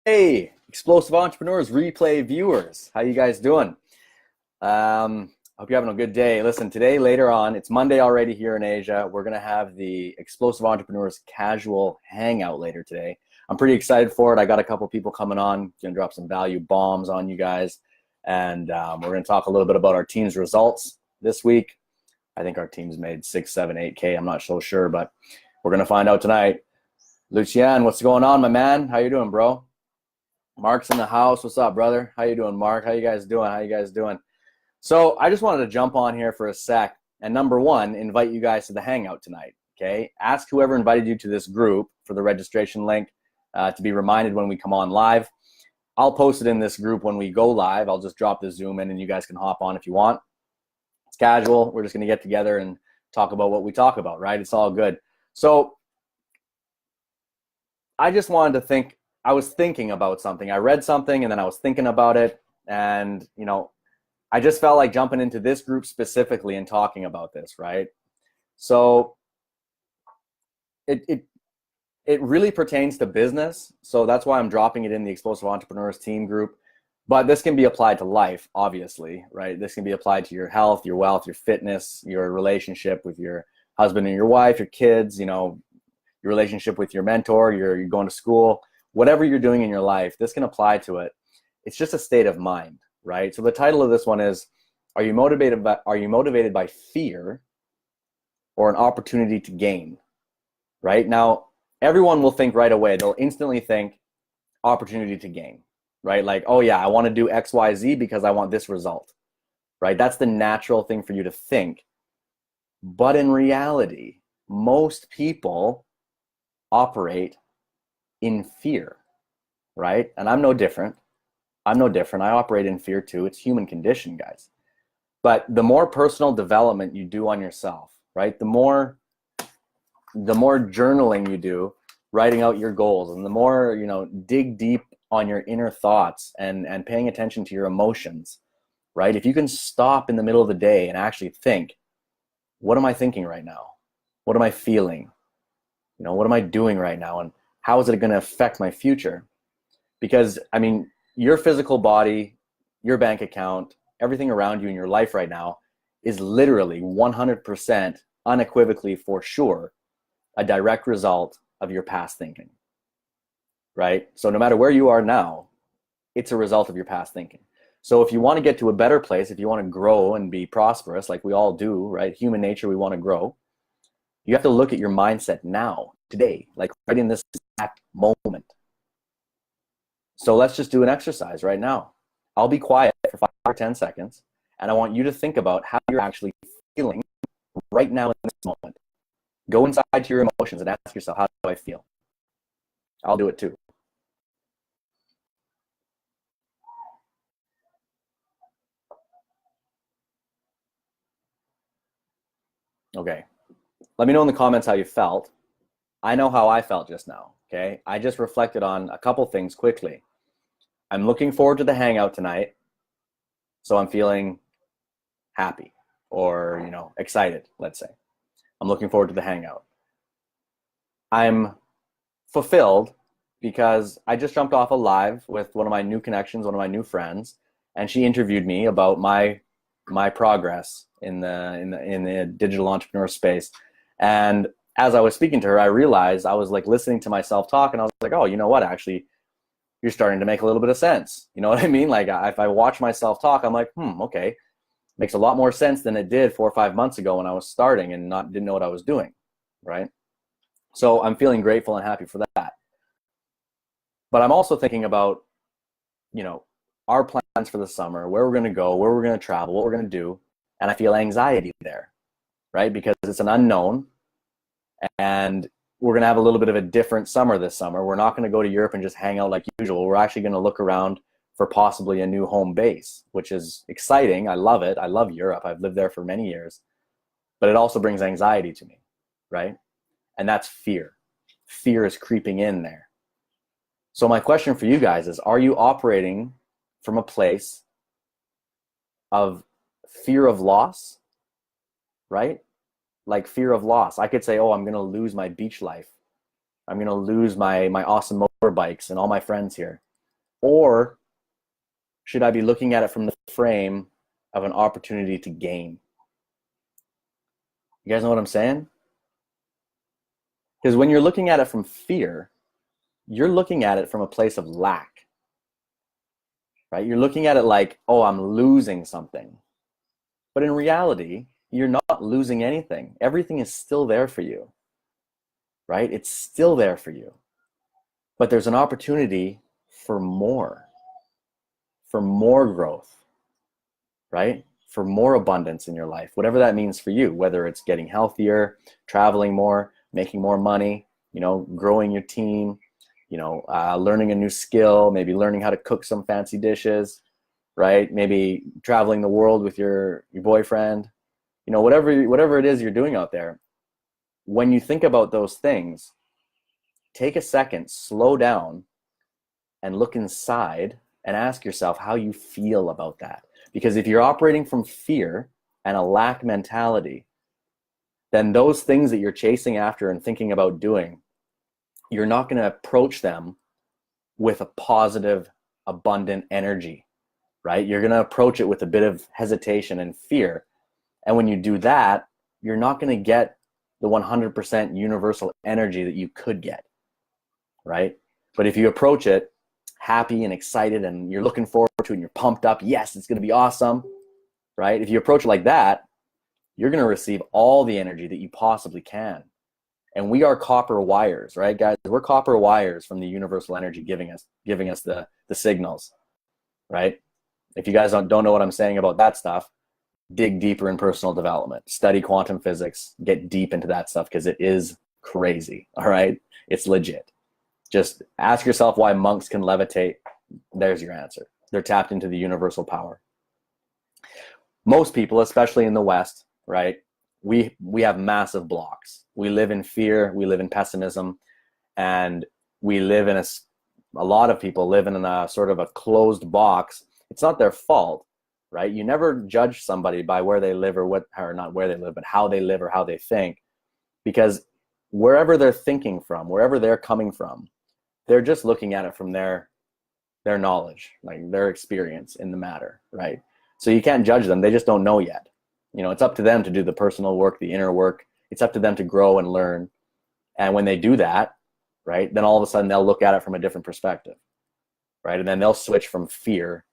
Hey, explosive entrepreneurs, replay viewers, how you guys doing? Hope you're having a good day. Listen, today later on, it's Monday already here in Asia. We're gonna have the explosive entrepreneurs casual hangout later today. I'm pretty excited for it. I got a couple people coming on, gonna drop some value bombs on you guys, and we're gonna talk a little bit about our team's results this week. I think our team's made 6, 7, 8K. I'm not so sure, but we're gonna find out tonight. Lucian, what's going on, my man? How you doing, bro? Mark's in the house. What's up, brother? How you doing, Mark? How you guys doing? How you guys doing? So I just wanted to jump on here for a sec and number one, invite you guys to the hangout tonight. Okay, ask whoever invited you to this group for the registration link to be reminded when we come on live. I'll post it in this group when we go live. I'll just drop the Zoom in and you guys can hop on if you want. It's casual. We're just going to get together and talk about what we talk about, right? It's all good. So I just wanted to think. I was thinking about something. I read something and then I was thinking about it. And, I just felt like jumping into this group specifically and talking about this, right? So it really pertains to business. So that's why I'm dropping it in the Explosive Entrepreneurs team group. But this can be applied to life, obviously, right? This can be applied to your health, your wealth, your fitness, your relationship with your husband and your wife, your kids, your relationship with your mentor, you're going to school, whatever you're doing in your life, this can apply to it. It's just a state of mind, right? So the title of this one is, are you motivated by fear or an opportunity to gain? Right? Now, everyone will think right away, they'll instantly think opportunity to gain, right? Like, oh yeah, I want to do XYZ because I want this result, right? That's the natural thing for you to think. But in reality, most people operate in fear, right? And I'm no different. I operate in fear too. It's human condition, guys. But the more personal development you do on yourself, right? The more journaling you do, writing out your goals, and the more, dig deep on your inner thoughts and paying attention to your emotions, right? If you can stop in the middle of the day and actually think, what am I thinking right now? What am I feeling? What am I doing right now? And how is it going to affect my future? Because, your physical body, your bank account, everything around you in your life right now is literally 100% unequivocally for sure a direct result of your past thinking, right? So no matter where you are now, it's a result of your past thinking. So if you want to get to a better place, if you want to grow and be prosperous, like we all do, right? Human nature, we want to grow. You have to look at your mindset now, today, like right in this exact moment. So let's just do an exercise right now. I'll be quiet for 5 or 10 seconds, and I want you to think about how you're actually feeling right now in this moment. Go inside to your emotions and ask yourself, how do I feel? I'll do it too. Okay. Let me know in the comments how you felt. I know how I felt just now, okay? I just reflected on a couple things quickly. I'm looking forward to the hangout tonight, so I'm feeling happy or, excited, let's say. I'm looking forward to the hangout. I'm fulfilled because I just jumped off a live with one of my new connections, one of my new friends, and she interviewed me about my progress in the digital entrepreneur space. And as I was speaking to her, I realized I was like listening to myself talk, and I was like, oh, you know what? Actually, you're starting to make a little bit of sense. You know what I mean? Like if I watch myself talk, I'm like, okay, makes a lot more sense than it did 4 or 5 months ago when I was starting and didn't know what I was doing, right? So I'm feeling grateful and happy for that. But I'm also thinking about, our plans for the summer, where we're going to go, where we're going to travel, what we're going to do, and I feel anxiety there, right? Because it's an unknown, and we're going to have a little bit of a different summer this summer. We're not going to go to Europe and just hang out like usual. We're actually going to look around for possibly a new home base, which is exciting. I love it. I love Europe. I've lived there for many years. But it also brings anxiety to me, right? And that's fear. Fear is creeping in there. So my question for you guys is, are you operating from a place of fear of loss, right? Like fear of loss. I could say, oh, I'm going to lose my beach life. I'm going to lose my awesome motorbikes and all my friends here. Or should I be looking at it from the frame of an opportunity to gain? You guys know what I'm saying? Because when you're looking at it from fear, you're looking at it from a place of lack, right? You're looking at it like, oh, I'm losing something. But in reality, you're not losing anything. Everything is still there for you, right? It's still there for you. But there's an opportunity for more growth, right? For more abundance in your life, whatever that means for you, whether it's getting healthier, traveling more, making more money, growing your team, learning a new skill, maybe learning how to cook some fancy dishes, right? Maybe traveling the world with your boyfriend, whatever it is you're doing out there. When you think about those things, take a second, slow down, and look inside and ask yourself how you feel about that. Because if you're operating from fear and a lack mentality, then those things that you're chasing after and thinking about doing, you're not going to approach them with a positive, abundant energy, right? You're going to approach it with a bit of hesitation and fear. And when you do that, you're not going to get the 100% universal energy that you could get, right? But if you approach it happy and excited and you're looking forward to it and you're pumped up, yes, it's going to be awesome, right? If you approach it like that, you're going to receive all the energy that you possibly can. And we are copper wires, right, guys? We're copper wires from the universal energy giving us the signals, right? If you guys don't know what I'm saying about that stuff, dig deeper in personal development, study quantum physics, get deep into that stuff, because it is crazy, all right? It's legit. Just ask yourself why monks can levitate. There's your answer. They're tapped into the universal power. Most people, especially in the West, right, we have massive blocks. We live in fear, we live in pessimism, and we live in a lot of people live in a sort of a closed box. It's not their fault, right? You never judge somebody by where they live or not where they live, but how they live or how they think, because wherever they're thinking from, wherever they're coming from, they're just looking at it from their knowledge, like their experience in the matter, right? So you can't judge them. They just don't know yet. It's up to them to do the personal work, the inner work. It's up to them to grow and learn. And when they do that, right, then all of a sudden they'll look at it from a different perspective, right? And then they'll switch from fear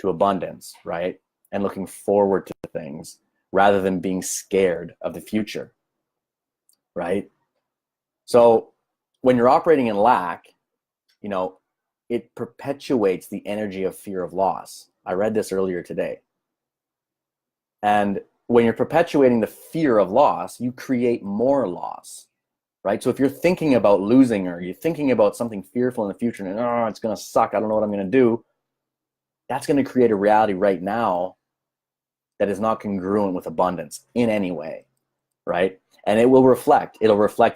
to abundance, right? And looking forward to things rather than being scared of the future, right? So when you're operating in lack, it perpetuates the energy of fear of loss. I read this earlier today. And when you're perpetuating the fear of loss, you create more loss, right? So if you're thinking about losing, or you're thinking about something fearful in the future and, oh, it's going to suck, I don't know what I'm going to do, that's going to create a reality right now that is not congruent with abundance in any way, right? And it'll reflect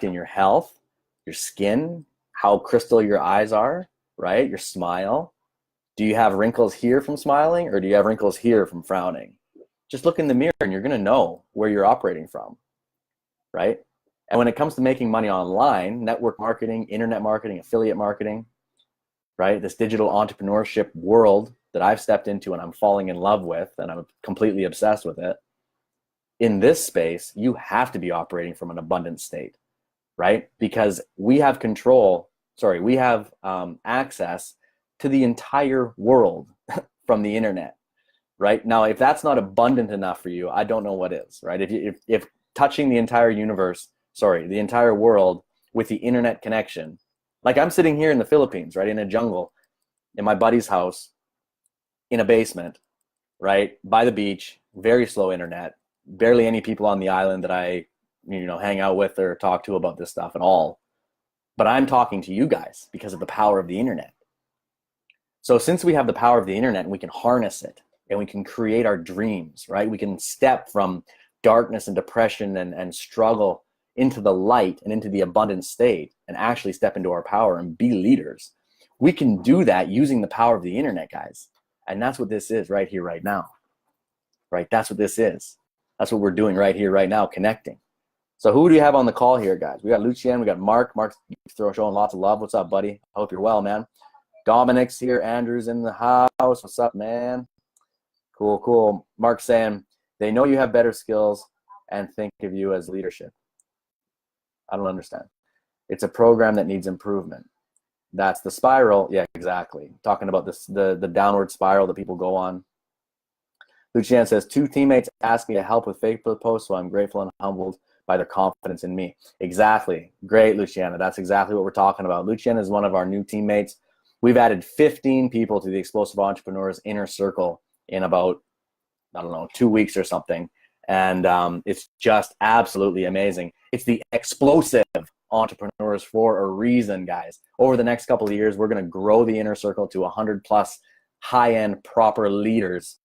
in your health, your skin, how crystal your eyes are, right? Your smile. Do you have wrinkles here from smiling, or do you have wrinkles here from frowning? Just look in the mirror and you're going to know where you're operating from, right? And when it comes to making money online, network marketing, internet marketing, affiliate marketing, right? This digital entrepreneurship world that I've stepped into and I'm falling in love with, and I'm completely obsessed with it. In this space, you have to be operating from an abundant state, right? Because we have access to the entire world from the internet. Right? Now, if that's not abundant enough for you, I don't know what is, right? If touching the entire the entire world with the internet connection, like I'm sitting here in the Philippines, right, in a jungle, in my buddy's house, in a basement, right, by the beach, very slow internet, barely any people on the island that I, hang out with or talk to about this stuff at all. But I'm talking to you guys because of the power of the internet. So since we have the power of the internet and we can harness it, and we can create our dreams, right? We can step from darkness and depression and struggle into the light and into the abundant state and actually step into our power and be leaders. We can do that using the power of the internet, guys. And that's what this is right here, right now, right? That's what this is. That's what we're doing right here, right now, connecting. So who do you have on the call here, guys? We got Lucien, we got Mark. Mark's showing lots of love. What's up, buddy? I hope you're well, man. Dominic's here. Andrew's in the house. What's up, man? Cool, cool. Mark's saying they know you have better skills and think of you as leadership. I don't understand. It's a program that needs improvement. That's the spiral. Yeah, exactly. Talking about this, the downward spiral that people go on. Lucian says, 2 teammates asked me to help with Facebook posts, so I'm grateful and humbled by their confidence in me. Exactly. Great, Luciana. That's exactly what we're talking about. Luciana is one of our new teammates. We've added 15 people to the Explosive Entrepreneurs inner circle in about, I don't know, 2 weeks or something. And it's just absolutely amazing. It's the Explosive Entrepreneurs for a reason, guys. Over the next couple of years, we're going to grow the inner circle to 100 plus high-end proper leaders,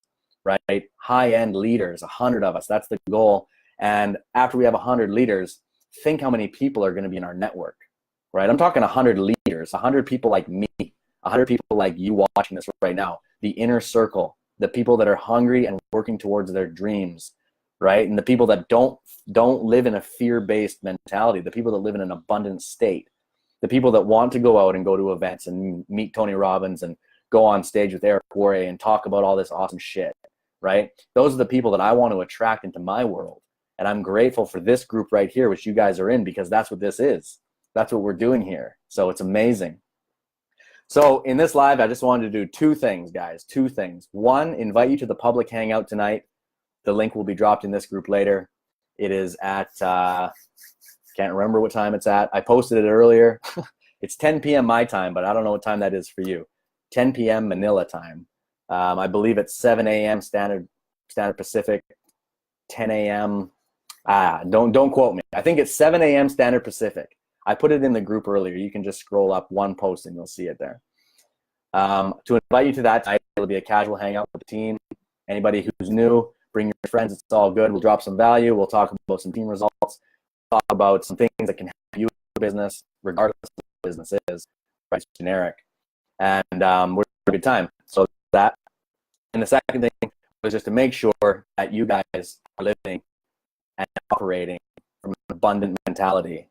right? High-end leaders, 100 of us. That's the goal. And after we have 100 leaders, think how many people are going to be in our network, right? I'm talking 100 leaders, 100 people like me, 100 people like you watching this right now. The inner circle, the people that are hungry and working towards their dreams, right? And the people that don't live in a fear-based mentality, the people that live in an abundant state, the people that want to go out and go to events and meet Tony Robbins and go on stage with Eric Worre and talk about all this awesome shit, right? Those are the people that I want to attract into my world. And I'm grateful for this group right here, which you guys are in, because that's what this is. That's what we're doing here. So it's amazing. So in this live, I just wanted to do 2 things, guys, 2 things. 1, invite you to the public hangout tonight. The link will be dropped in this group later. It is at, can't remember what time it's at. I posted it earlier. It's 10 p.m. my time, but I don't know what time that is for you. 10 p.m. Manila time. I believe it's 7 a.m. Standard Pacific, 10 a.m. Don't quote me. I think it's 7 a.m. Standard Pacific. I put it in the group earlier. You can just scroll up 1 post and you'll see it there. To invite you to that, it'll be a casual hangout with the team. Anybody who's new, bring your friends. It's all good. We'll drop some value. We'll talk about some team results. Talk about some things that can help you in your business, regardless of what the business is. Right? It's generic. And we're having a good time. So that. And the second thing was just to make sure that you guys are living and operating from an abundant mentality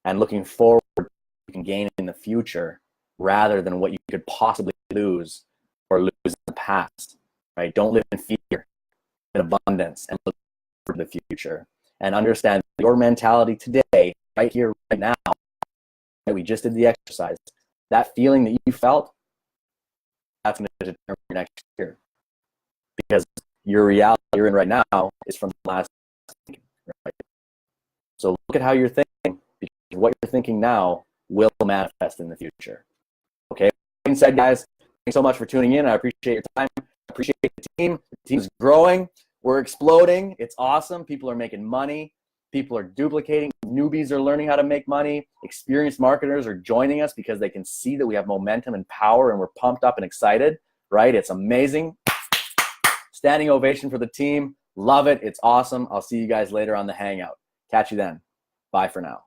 and looking forward to what you can gain in the future rather than what you could possibly lose or lose in the past, right? Don't live in fear, in abundance, and look forward to the future. And understand your mentality today, right here, right now, right? We just did the exercise. That feeling that you felt, that's going to determine your next year. Because your reality you're in right now is from the last thinking, right? So look at how you're thinking, because what you're thinking now will manifest in the future. Okay? Being said, guys, thanks so much for tuning in. I appreciate your time. I appreciate the team. The team's growing. We're exploding. It's awesome. People are making money. People are duplicating. Newbies are learning how to make money. Experienced marketers are joining us because they can see that we have momentum and power and we're pumped up and excited, right? It's amazing. Standing ovation for the team. Love it. It's awesome. I'll see you guys later on the hangout. Catch you then. Bye for now.